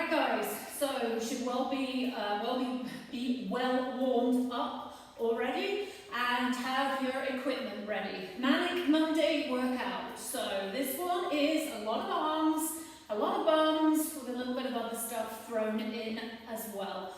Right guys, so you should be well warmed up already and have your equipment ready. Manic Monday workout. So this one is a lot of arms, a lot of bums with a little bit of other stuff thrown in as well.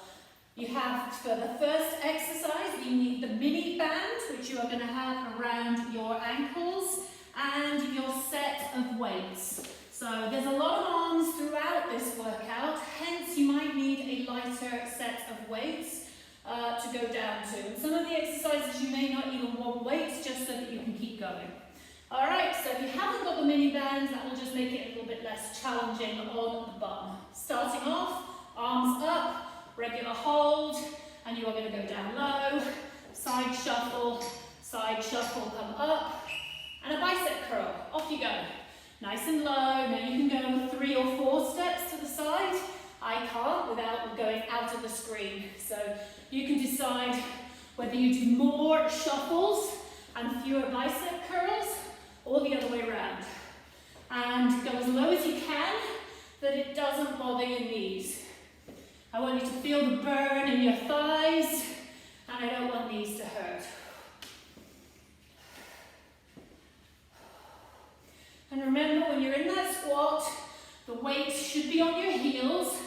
You have, for the first exercise, you need the mini band, which you are going to have around your ankles, and your set of weights. So there's a lot of arms throughout this workout, hence you might need a lighter set of weights to go down to. And some of the exercises you may not even want weights, just so that you can keep going. Alright, so if you haven't got the mini bands, that will just make it a little bit less challenging on the bum. Starting off, arms up, regular hold, and you are going to go down low, side shuffle, come up, and a bicep curl. Off you go. Nice and low. Now you can go 3 or 4 steps to the side. I can't without going out of the screen. So you can decide whether you do more shuffles and fewer bicep curls or the other way around. And go as low as you can, that it doesn't bother your knees. I want you to feel the burn in your thighs, and I don't want these to hurt. And remember, when you're in that squat, the weight should be on your heels,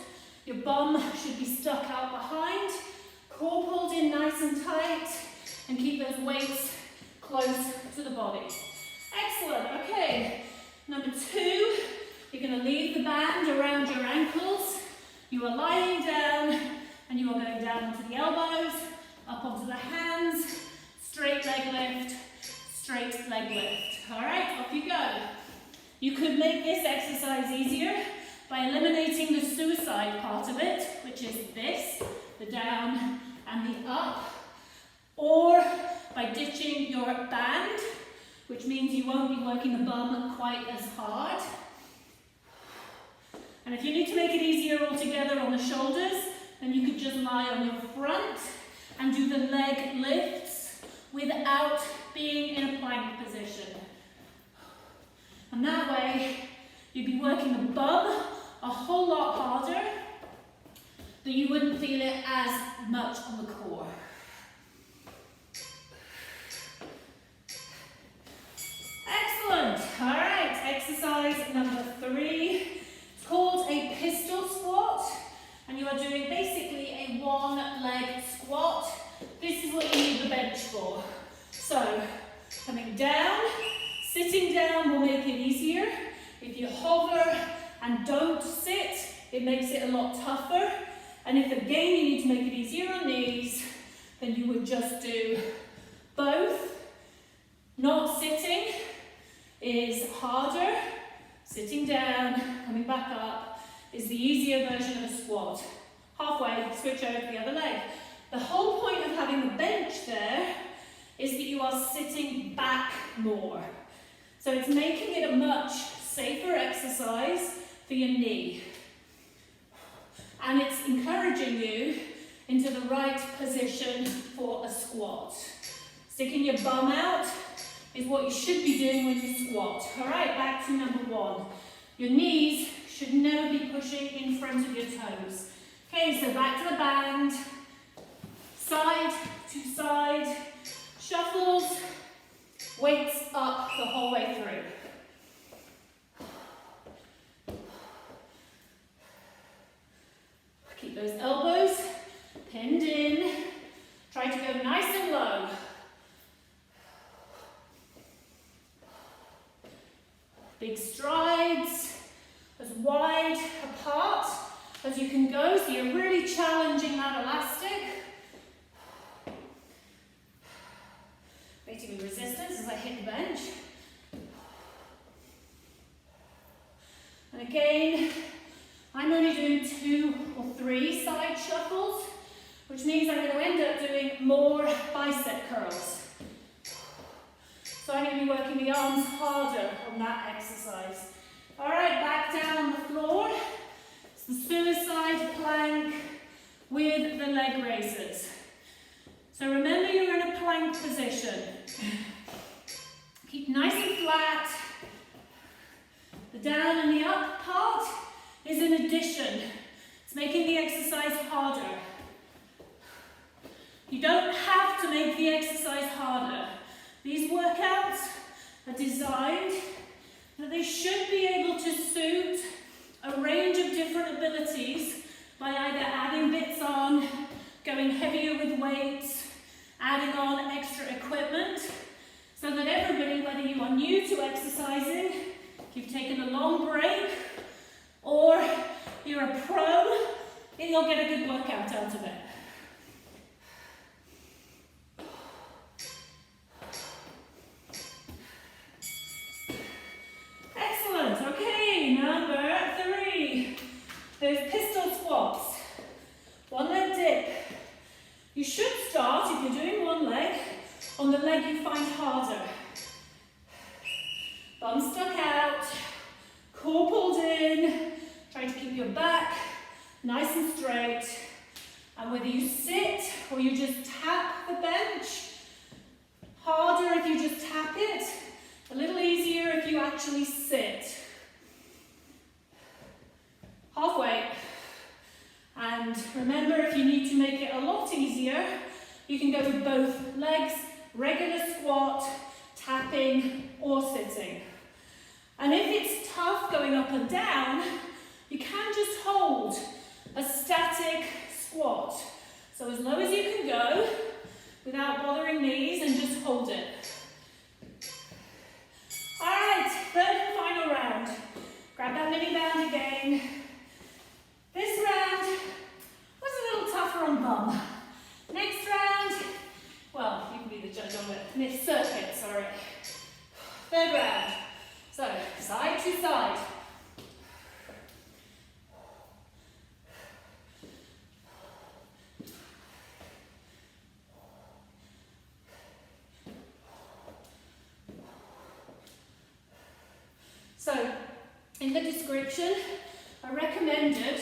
your bum should be stuck out behind, core pulled in nice and tight, and keep those weights close to the body. Excellent, okay. Number 2, you're going to leave the band around your ankles. You are lying down, and you are going down onto the elbows, up onto the hands, straight leg lift, straight leg lift. All right, off you go. You could make this exercise easier by eliminating the suicide part of it, which is this, the down and the up, or by ditching your band, which means you won't be working the bum quite as hard. And if you need to make it easier altogether on the shoulders, then you could just lie on your front and do the leg lifts without being in a plank position. And that way, you'd be working the bum a whole lot harder, but you wouldn't feel it as much on the core. Excellent. All right, exercise number 3. It's called a pistol squat, and you are doing basically a one-leg squat. This is what you need the bench for. So, coming down, sitting down will make it easier. If you hover and don't sit, it makes it a lot tougher. And if again you need to make it easier on knees, then you would just do both. Not sitting is harder. Sitting down, coming back up, is the easier version of a squat. Halfway, switch over to the other leg. The whole point of having the bench there is that you are sitting back more. So it's making it a much safer exercise for your knee. And it's encouraging you into the right position for a squat. Sticking your bum out is what you should be doing when you squat. All right, back to number 1. Your knees should never be pushing in front of your toes. Okay, so back to the band. Side to side. Shuffles. Weights up the whole way through. Keep those elbows pinned in. Try to go nice and low. Big strides, as wide apart as you can go, so you're really challenging that elastic. Creating resistance as I hit the bench. And again, I'm only doing 2 or 3 side shuffles, which means I'm going to end up doing more bicep curls. So I'm going to be working the arms harder on that exercise. All right, back down on the floor. It's the suicide plank with the leg raises. So remember, you're in a plank position. Keep nice and flat. The down and the up part is an addition. making the exercise harder. You don't have to make the exercise harder. These workouts are designed that they should be able to suit a range of different abilities by either adding bits on, going heavier with weights, adding on extra equipment, so that everybody, whether you are new to exercising, you've taken a long break, or you're a pro, you'll get a good workout out of it. Excellent. Okay, number 3. Those pistol squats. One leg dip. You should start, if you're doing one leg, on the leg you find harder. Bum stuck out, core pulled in, trying to keep your back nice and straight. And whether you sit or you just tap the bench, harder if you just tap it, a little easier if you actually sit. Halfway. And remember, if you need to make it a lot easier, you can go with both legs, regular squat, tapping, or sitting. And if it's tough going up and down, you can just hold a static squat. So as low as you can go, without bothering knees, and just hold it. All right, third and final round. Grab that mini band again. This round was a little tougher on bum. Next round, well, you can be the judge on it. Next circuit, sorry. Third round. So, side to side. So, in the description, I recommended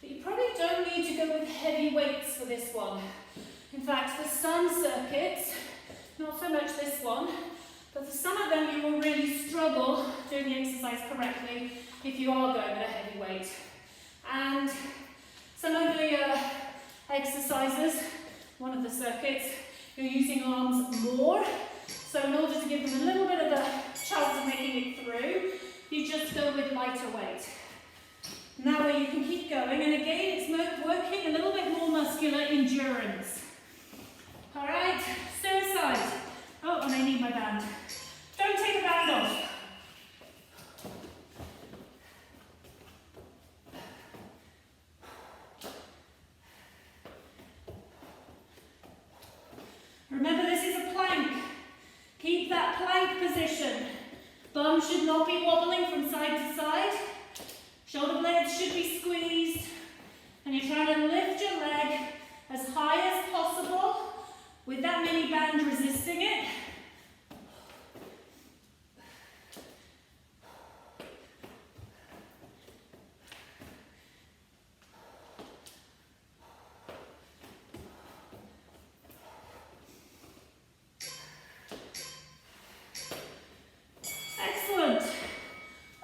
that you probably don't need to go with heavy weights for this one. In fact, for some circuits, not so much this one, but for some of them you will really struggle doing the exercise correctly if you are going with a heavy weight. And some of the exercises, one of the circuits, you're using arms more. So in order to give them a little bit of a chance of making it through, you just go with lighter weight. And that way you can keep going, and again it's working a little bit more muscular endurance. Alright, third side. Oh, and I need my band. Don't take the band off. Remember, this is a plank. Keep that plank position. Bum should not be wobbling from side to side. Shoulder blades should be squeezed. And you're trying to lift your leg as high as possible with that mini band resisting it. Excellent.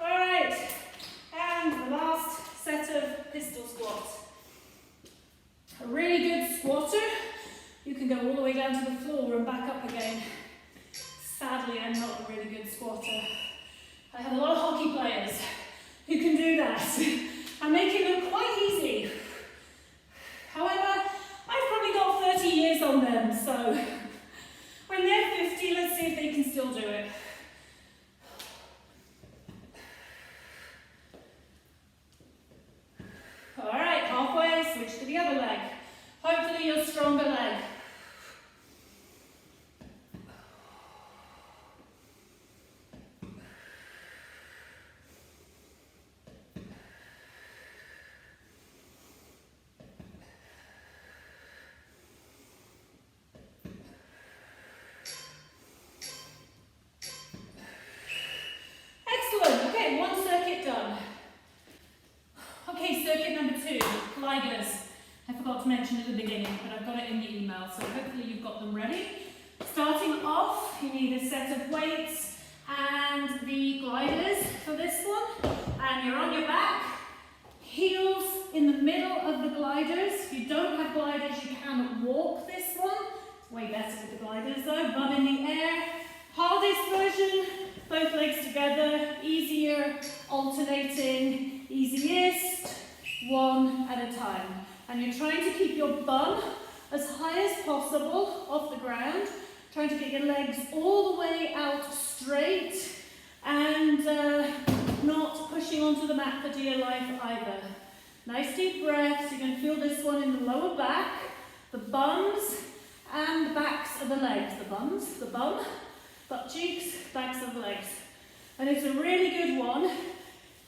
All right. And the last set of pistol squats. A really good squatter, you can go all the way down to the floor and back up again. Sadly, I'm not a really good squatter. I have a lot of hockey players who can do that. I'm making them quite easy. However, I've probably got 30 years on them, so when they're 50, let's see if they can still do it. All right, halfway, switch to the other leg. Hopefully your stronger leg. Excellent, okay, one circuit done. Okay, circuit number 2, gliders. I forgot to mention at the beginning, but I've got it in the email, so hopefully you've got them ready. Starting off, you need a set of weights and the gliders for this one. And you're on your back, heels in the middle gliders. If you don't have gliders, you can walk this one. It's way better with the gliders though. Bum in the air. Hardest version, both legs together, easier, alternating, easiest, one at a time. And you're trying to keep your bum as high as possible off the ground, trying to get your legs all the way out straight and not pushing onto the mat for dear life either. Nice deep breaths. You're going to feel this one in the lower back, the bums and the backs of the legs. The bums, the bum, butt cheeks, backs of the legs. And it's a really good one.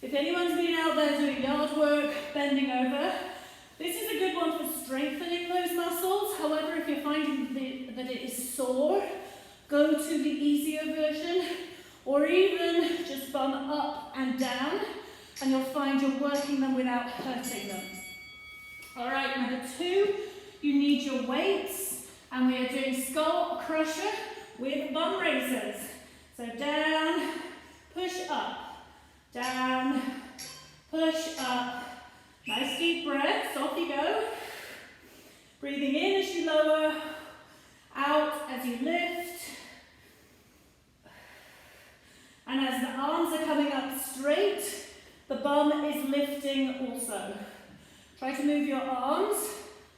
If anyone's been out there doing yard work, bending over, this is a good one for strengthening those muscles. However, if you're finding that it is sore, go to the easier version, or even just bum up and down, and you'll find you're working them without hurting them. All right, number 2, you need your weights, and we are doing skull crusher with bum raisers. So down, push up, down, push up. Nice deep breaths, off you go. Breathing in as you lower, out as you lift. And as the arms are coming up straight, the bum is lifting also. Try to move your arms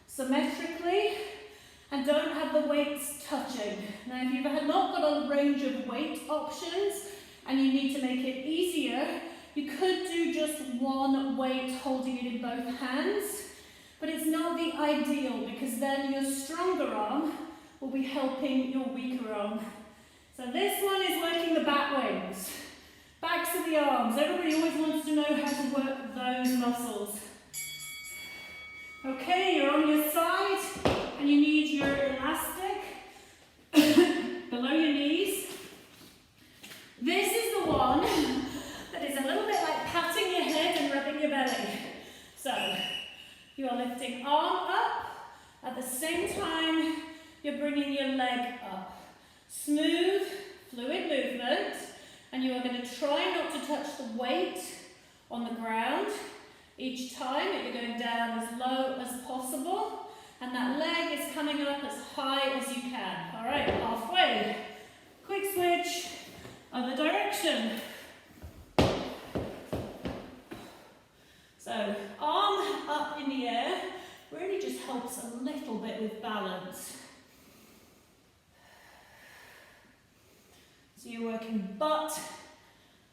symmetrically and don't have the weights touching. Now if you've not got a range of weight options and you need to make it easier, you could do just one weight holding it in both hands, but it's not the ideal because then your stronger arm will be helping your weaker arm. So this one is working the bat wings, backs of the arms. Everybody always wants to know how to work those muscles. Okay, you're on your side and you need your elastic below your knees. This is the one that is a little bit like patting your head and rubbing your belly. So you are lifting arm up, at the same time you're bringing your leg up. Smooth, fluid movement, and you are going to try not to touch the weight on the ground each time. You're going down as low as possible, and that leg is coming up as high as you can. All right, halfway. Quick switch, other direction. So arm up in the air really just helps a little bit with balance. So you're working butt,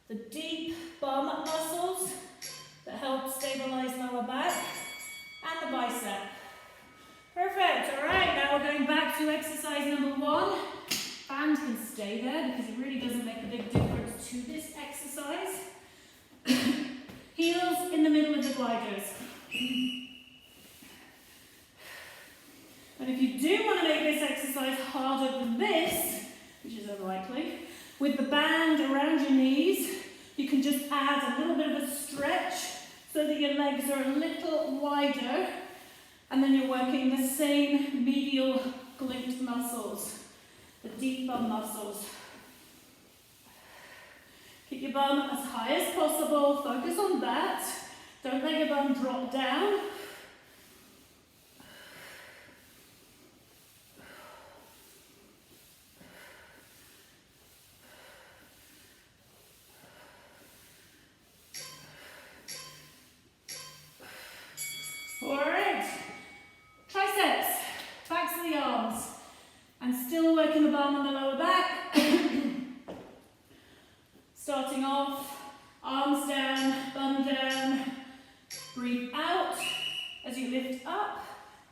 the deep bum muscles that help stabilize lower back, and the bicep. Perfect. All right, now we're going back to exercise number 1. Band can stay there because it really doesn't make a big difference to this exercise. Heels in the middle of the gliders. And if you do want to make this exercise harder than this, which is unlikely, with the band around your knees, you can just add a little bit of a stretch so that your legs are a little wider, and then you're working the same medial glute muscles, the deep bum muscles. Keep your bum as high as possible, focus on that. Don't let your bum drop down. Alright, triceps, backs of the arms, and still working the bum and the lower back. Starting off, arms down, bum down, breathe out as you lift up,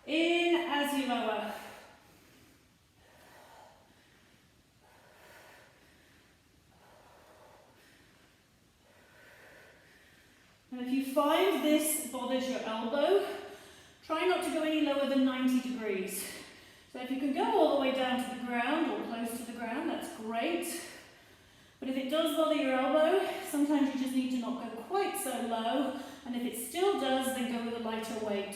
in as you lower. And if you find this bothers your elbow, try not to go any lower than 90 degrees. So if you can go all the way down to the ground or close to the ground, that's great. But if it does bother your elbow, sometimes you just need to not go quite so low. And if it still does, then go with a lighter weight.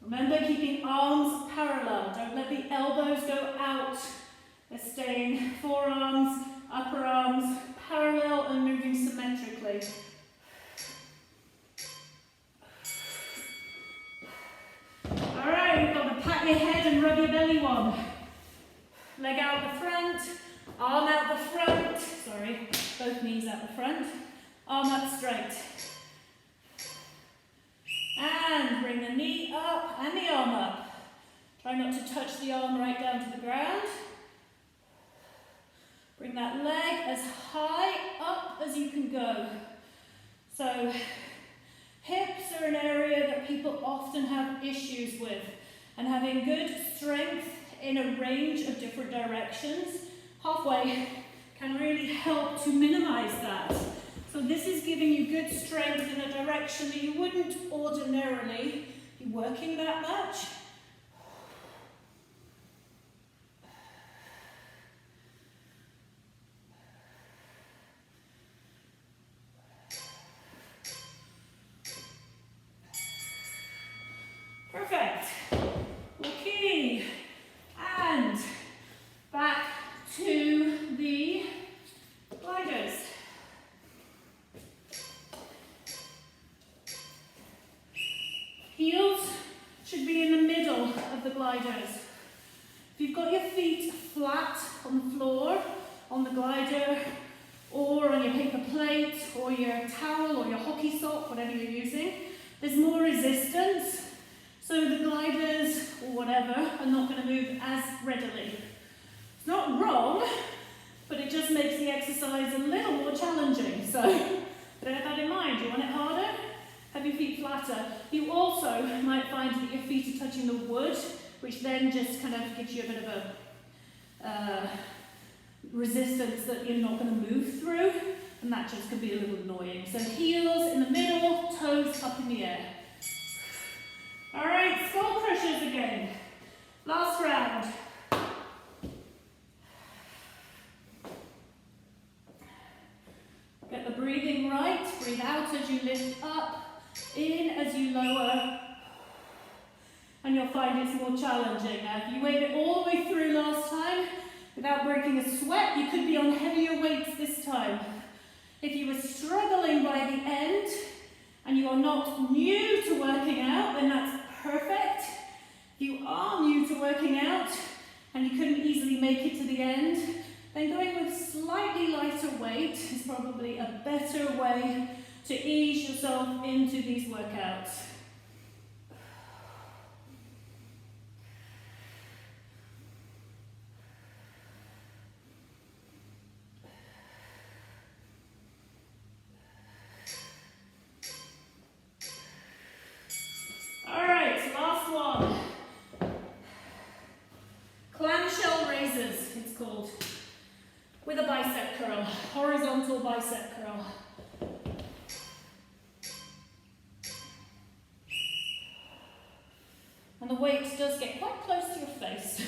Remember, keeping arms parallel. Don't let the elbows go out. They're staying forearms, upper arms parallel and moving symmetrically. your head and rub your belly one. Leg out the front, arm out the front, sorry, both knees out the front, arm up straight. And bring the knee up and the arm up. Try not to touch the arm right down to the ground. Bring that leg as high up as you can go. So, hips are an area that people often have issues with, and having good strength in a range of different directions, halfway, can really help to minimize that. So this is giving you good strength in a direction that you wouldn't ordinarily be working that much. Perfect. Okay. And back to the gliders. Heels should be in the middle of the gliders. If you've got your feet flat on the floor, on the glider, or on your paper plate, or your towel, or your hockey sock, whatever you're using, there's more resistance. So the gliders, or whatever, are not going to move as readily. It's not wrong, but it just makes the exercise a little more challenging. So bear that in mind. You want it harder? Have your feet flatter. You also might find that your feet are touching the wood, which then just kind of gives you a bit of a resistance that you're not going to move through, and that just can be a little annoying. So heels in the middle, toes up in the air. All right, skull crushers again. Last round. Get the breathing right. Breathe out as you lift up, in as you lower, and you'll find it's more challenging. Now, if you went it all the way through last time without breaking a sweat, you could be on heavier weights this time. If you were struggling by the end and you are not new to working out, then that's perfect. If you are new to working out and you couldn't easily make it to the end, then going with slightly lighter weight is probably a better way to ease yourself into these workouts. With a bicep curl, horizontal bicep curl. And the weight does get quite close to your face.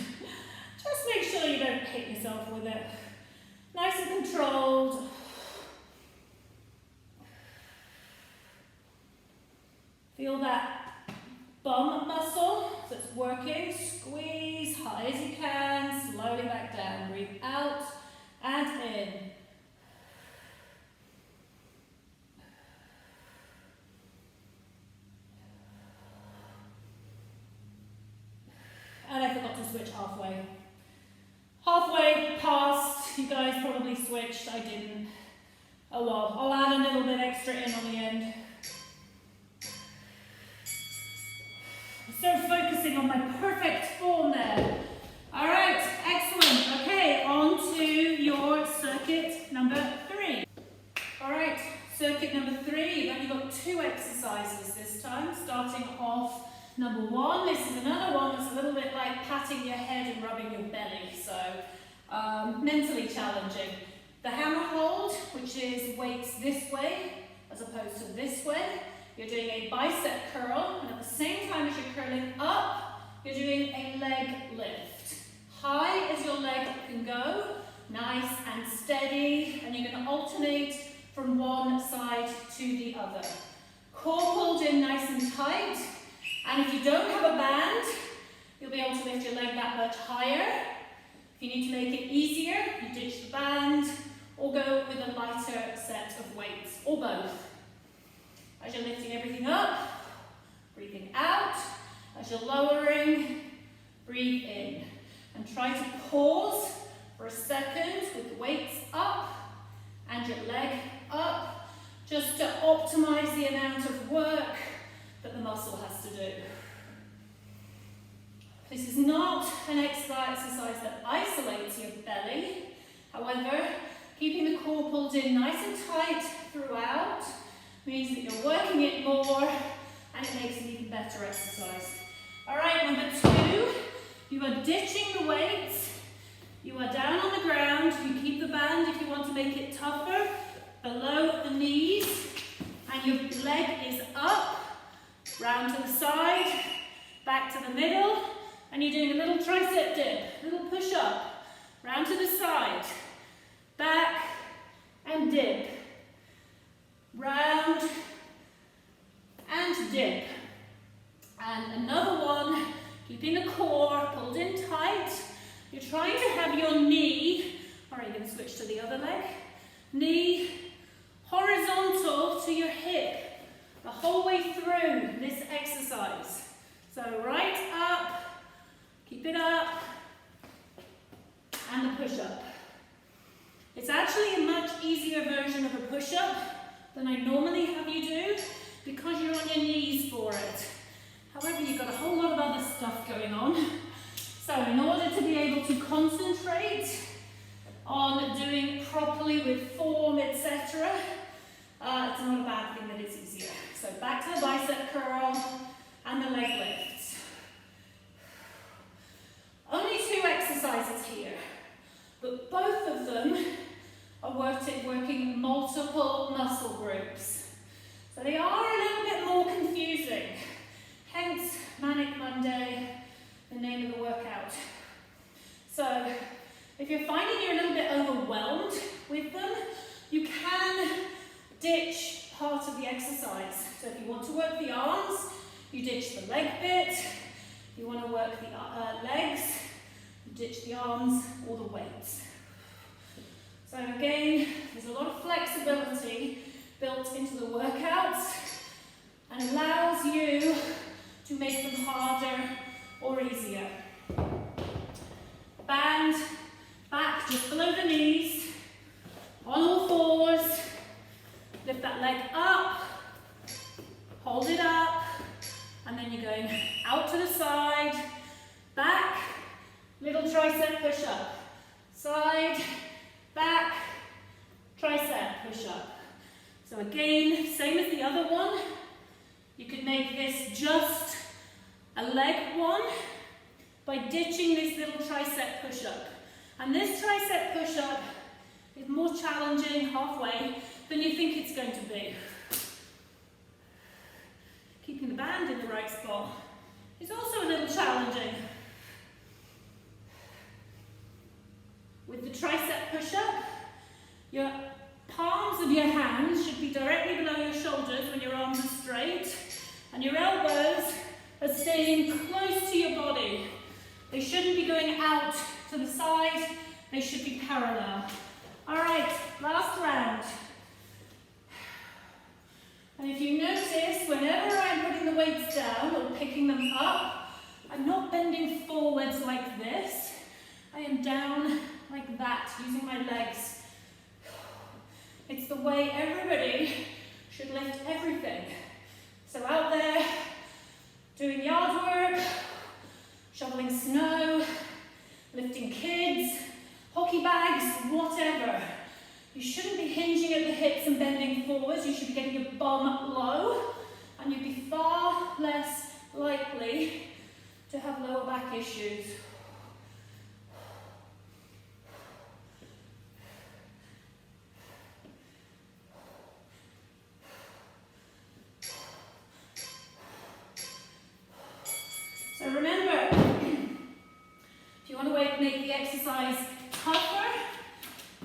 Just make sure you don't hit yourself with it. Nice and controlled. Feel that bum muscle that's working. Squeeze high as you can, slowly back down. Breathe out and in. And I forgot to switch halfway. Halfway past, you guys probably switched, I didn't. Oh well, I'll add a little bit extra in on the end. So focusing on my perfect form there. All right, excellent. Okay, on to your circuit number 3. All right, circuit number 3. You've only got 2 exercises this time. Starting off, number 1. This is another one that's a little bit like patting your head and rubbing your belly. So mentally challenging. The hammer hold, which is weights this way as opposed to this way. You're doing a bicep curl, and at the same time as you're curling up, you're doing a leg lift. High as your leg can go, nice and steady, and you're going to alternate from one side to the other. Core pulled in nice and tight, and if you don't have a band, you'll be able to lift your leg that much higher. If you need to make it easier, you ditch the band, or go with a lighter set of weights, or both. As you're lifting everything up, breathing out. As you're lowering, pause for a second with the weights up and your leg up, just to optimize the amount of work that the muscle has to do. This is not an exercise that isolates your belly. However, keeping the core pulled in nice and tight throughout means that you're working it more and it makes an even better exercise. All right, number 2, you are ditching the weights. You are down on the ground. You keep the band if you want to make it tougher, below the knees, and your leg is up, round to the side, back to the middle, and you're doing a little tricep dip, little push up, round to the side, back, and dip, round, and dip. And another one, keeping the core pulled in tight. You're trying to have your knee, or are you going to switch to the other leg? Knee horizontal to your hip the whole way through this exercise. So right up, keep it up, and a push-up. It's actually a much easier version of a push-up than I normally have you do because you're on your knees for it. However, you've got a whole lot of other stuff going on. So in order to be able to concentrate on doing properly with form, etc., it's not a bad thing that it's easier. So back to the bicep curl and the leg lifts. Only 2 exercises here, but both of them are working multiple muscle groups. So they are a little bit more confusing, hence Manic Monday, the name of the workout. So if you're finding you're a little bit overwhelmed with them, you can ditch part of the exercise. So if you want to work the arms, you ditch the leg bit. If you want to work the legs, you ditch the arms or the weights. So again, there's a lot of flexibility built into the workouts and allows you to make them harder or easier. Band back just below the knees, on all fours, lift that leg up, hold it up, and then you're going out to the side, back, little tricep push-up, side, back, tricep push-up. So again, same as the other one, you could make this just a leg one by ditching this little tricep push-up. And this tricep push-up is more challenging halfway than you think it's going to be. Keeping the band in the right spot is also a little challenging. With the tricep push-up, your palms of your hands should be directly below your shoulders when your arms are straight, and your elbows are staying close to your body. They shouldn't be going out to the side, they should be parallel. All right, last round. And if you notice, whenever I'm putting the weights down or picking them up, I'm not bending forwards like this. I am down like that, using my legs. It's the way everybody should lift everything. So out there, doing yard work, shoveling snow, lifting kids, hockey bags, whatever. You shouldn't be hinging at the hips and bending forwards. You should be getting your bum low, and you'd be far less likely to have lower back issues. So remember, if you want to make the exercise tougher,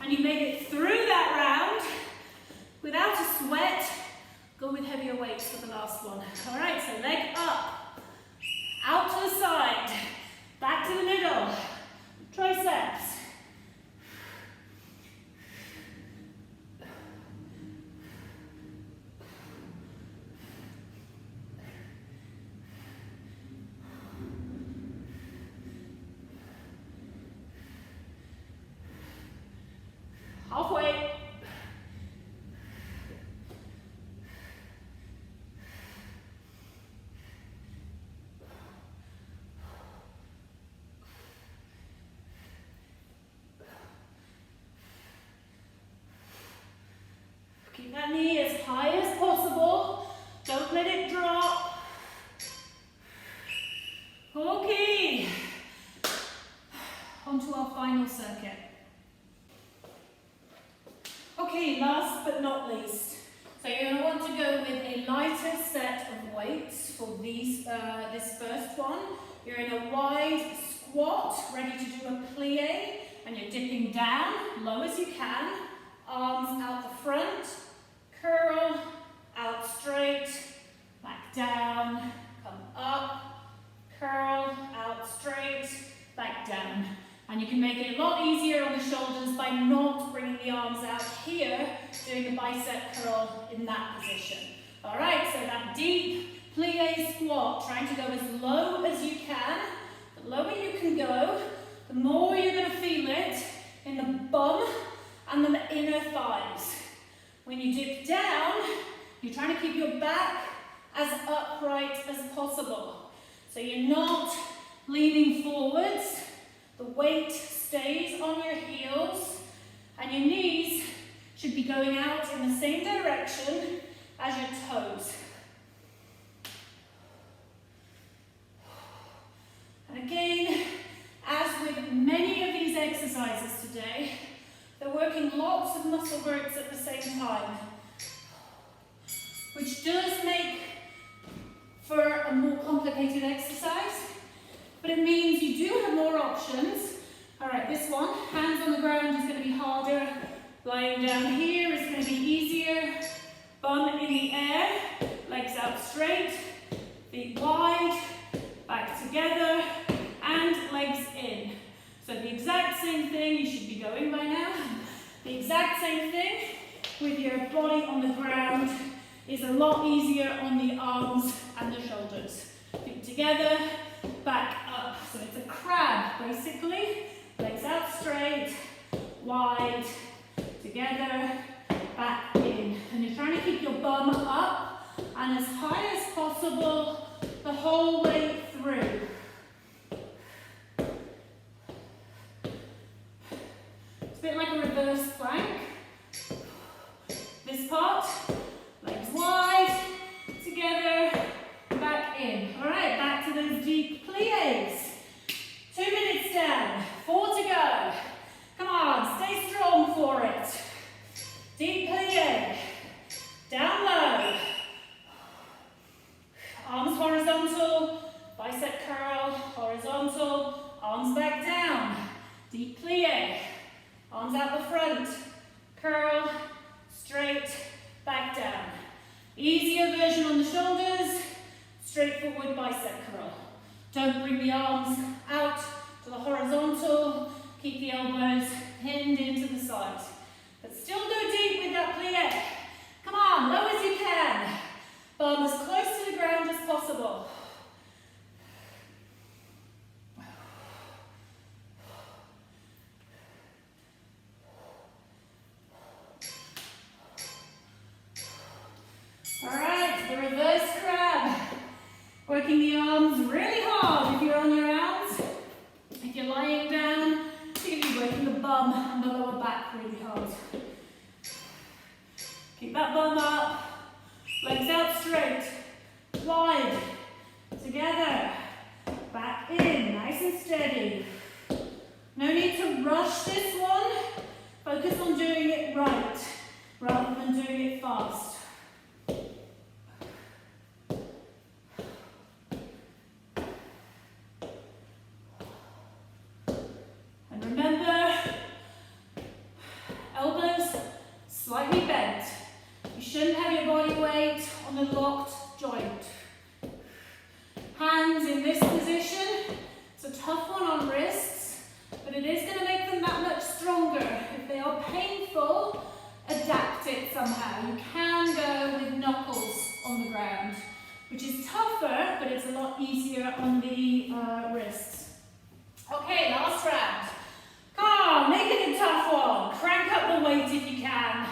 and you made it through that round without a sweat, go with heavier weights for the last one. All right, so leg up, out to the side, back to the middle, triceps. circuit. Okay, last but not least, so you're going to want to go with a lighter set of weights for these, this first one. You're in a wide squat, ready to do a plie, and you're dipping down, low as you can, arms out the front, curl, out straight, back down, come up, curl, out straight, back down. And you can make it a lot easier on the shoulders by not bringing the arms out here, doing the bicep curl in that position. All right, so that deep plie squat, trying to go as low as you can. The lower you can go, the more you're going to feel it in the bum and the inner thighs. When you dip down, you're trying to keep your back as upright as possible. So you're not leaning forwards. The weight stays on your heels, and your knees should be going out in the same direction as your toes. And again, as with many of these exercises today, they're working lots of muscle groups at the same time, which does make for a more complicated exercise. But it means you do have more options. All right, this one, hands on the ground is going to be harder. Lying down here is going to be easier. Bum in the air, legs out straight, feet wide, back together, and legs in. So the exact same thing, you should be going by now. The exact same thing with your body on the ground is a lot easier on the arms and the shoulders. Feet together, back up. So it's a crab, basically. Legs out straight, wide, together, back in. And you're trying to keep your bum up and as high as possible the whole way through. It's a bit like a reverse plank. This part, legs wide, together, back in. All right, back to those deep plies. 2 minutes down, 4 to go. Come on, stay strong for it. Deep plie, down low. Arms horizontal, bicep curl, horizontal, arms back down. Deep plie, arms out the front, curl, straight, back down. Easier version on the shoulders, straightforward bicep curl. Don't bring the arms out to the horizontal, keep the elbows pinned into the sides. But still go deep with that plie. Come on, low as you can. Bum as close to the ground as possible. All right, the reverse crab. Working the arms really hard if you're on your arms. If you're lying down, you're going to be working the bum and the lower back really hard. Keep that bum up, legs out straight, wide, together, back in, nice and steady. No need to rush this one. Focus on doing it right, rather than doing it fast. Remember, elbows slightly bent. You shouldn't have your body weight on the locked joint. Hands in this position. It's a tough one on wrists, but it is going to make them that much stronger. If they are painful, adapt it somehow. You can go with knuckles on the ground, which is tougher, but it's a lot easier on the wrists. Okay, last round. Come on, make it a tough one. Crank up the weight if you can.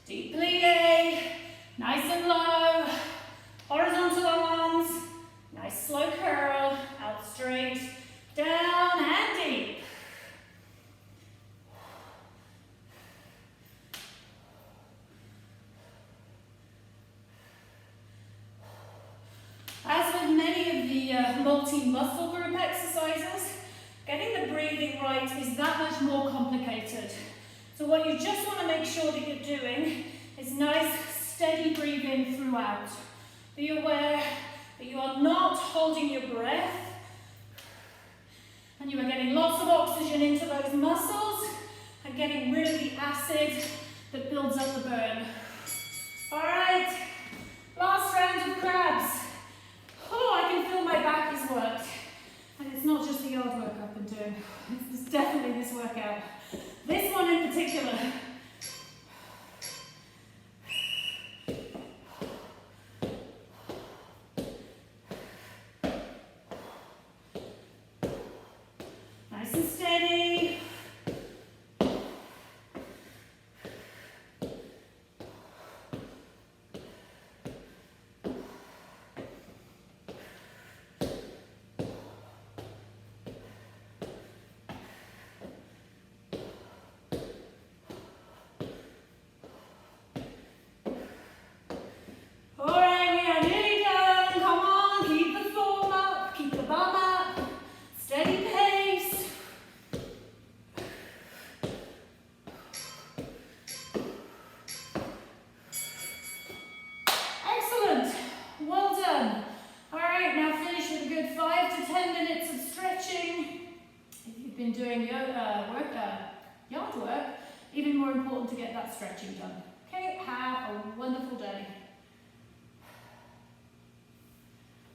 Deep plie, nice and low. Horizontal arms, nice slow curl, out straight, down and deep. As with many of the multi-muscle group exercises, Getting the breathing right is that much more complicated. So what you just want to make sure that you're doing is nice, steady breathing throughout. Be aware that you are not holding your breath and you are getting lots of oxygen into those muscles and getting rid of the acid that builds up the burn. All right, last round of crabs. Oh, I can feel my back has worked. And it's not just the yard work I've been doing, it's definitely this workout. This one in particular. Nice and steady. Doing yard work, even more important to get that stretching done. Okay,